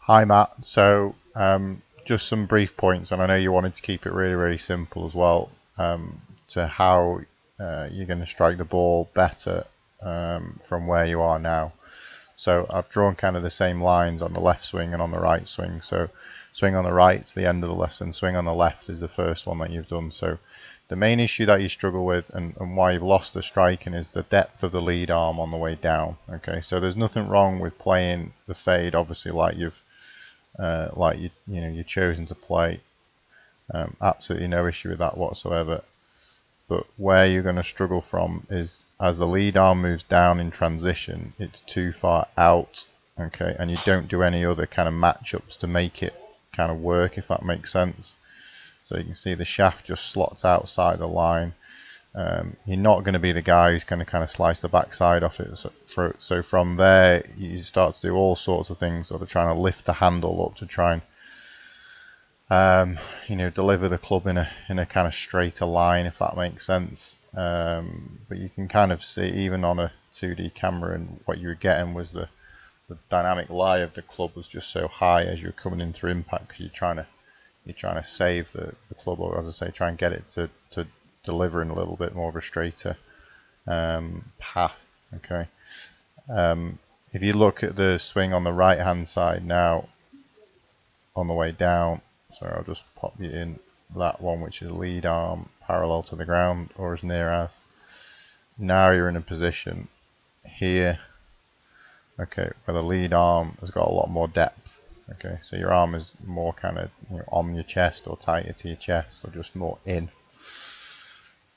Hi Matt, so just some brief points, and I know you wanted to keep it really simple as well, to how you're going to strike the ball better from where you are now. So I've drawn kind of the same lines on the left swing and on the right swing. So swing on the right is the end of the lesson, swing on the left is the first one that you've done. So the main issue that you struggle with and why you've lost the striking is the depth of the lead arm on the way down. Okay, so there's nothing wrong with playing the fade, obviously, like you've chosen to play. Absolutely no issue with that whatsoever. But where you're going to struggle from is as the lead arm moves down in transition, it's too far out, okay, and you don't do any other kind of matchups to make it kind of work, if that makes sense. So you can see the shaft just slots outside the line. You're not going to be the guy who's going to kind of slice the backside off it. So from there, you start to do all sorts of things, sort of trying to lift the handle up to try and deliver the club in a kind of straighter line, if that makes sense. But you can kind of see even on a 2D camera, and what you were getting was the dynamic lie of the club was just so high as you're coming in through impact, because you're trying to save the club, or as I say, try and get it to deliver in a little bit more of a straighter path. Okay. If you look at the swing on the right hand side now, on the way down, so I'll just pop you in that one, which is lead arm parallel to the ground, or as near as. Now you're in a position here, okay, where the lead arm has got a lot more depth. Okay, so your arm is more kind of on your chest, or tighter to your chest, or just more in.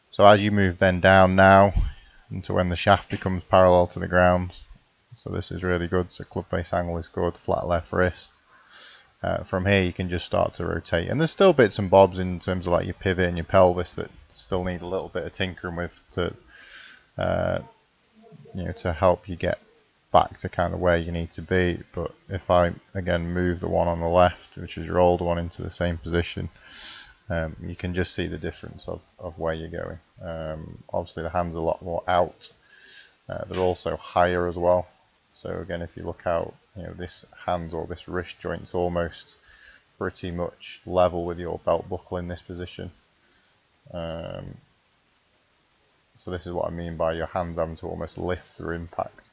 So as you move then down now into when the shaft becomes parallel to the ground, so this is really good. So club face angle is good, flat left wrist. From here you can just start to rotate, and there's still bits and bobs in terms of like your pivot and your pelvis that still need a little bit of tinkering with to to help you get back to kind of where you need to be. But if I again move the one on the left, which is your older one, into the same position, you can just see the difference of where you're going. Obviously the hand's a lot more out. They're also higher as well. So again, if you look out, this hand or this wrist joint's almost pretty much level with your belt buckle in this position. So this is what I mean by your hand having to almost lift through impact,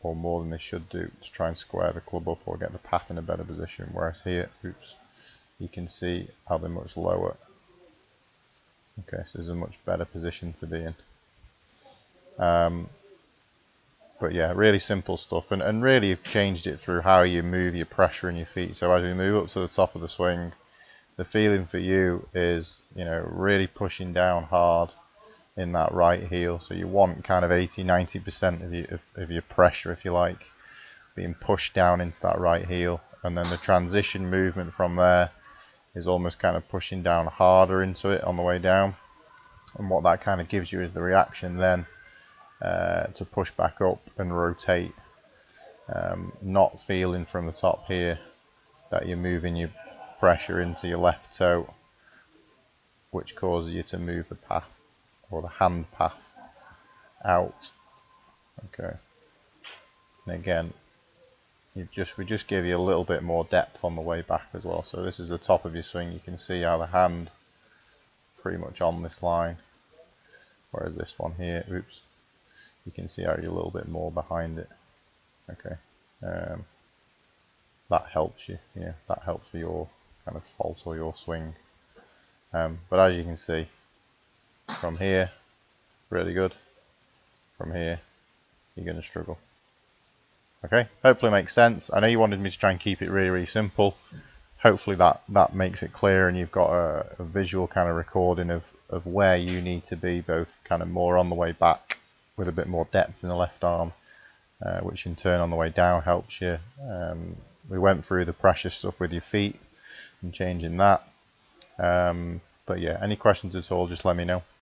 or more than they should do, to try and square the club up or get the path in a better position. Whereas here, you can see how they're much lower. Okay, so this is a much better position to be in. But yeah, really simple stuff, and really you've changed it through how you move your pressure in your feet. So as we move up to the top of the swing, the feeling for you is, really pushing down hard in that right heel. So you want kind of 80–90% of your pressure, if you like, being pushed down into that right heel, and then the transition movement from there is almost kind of pushing down harder into it on the way down. And what that kind of gives you is the reaction then to push back up and rotate, not feeling from the top here that you're moving your pressure into your left toe, which causes you to move the path, or the hand path, out. Okay, and again, we just give you a little bit more depth on the way back as well. So this is the top of your swing. You can see how the hand pretty much on this line, whereas this one here, you can see how you're a little bit more behind it. Okay, that helps you. That helps for your kind of fault or your swing. But as you can see, from here, really good. From here, you're going to struggle. Okay, hopefully it makes sense. I know you wanted me to try and keep it really simple. Hopefully that makes it clear, and you've got a visual kind of recording of where you need to be, both kind of more on the way back with a bit more depth in the left arm, which in turn on the way down helps you. We went through the pressure stuff with your feet and changing that. But yeah, any questions at all, just let me know.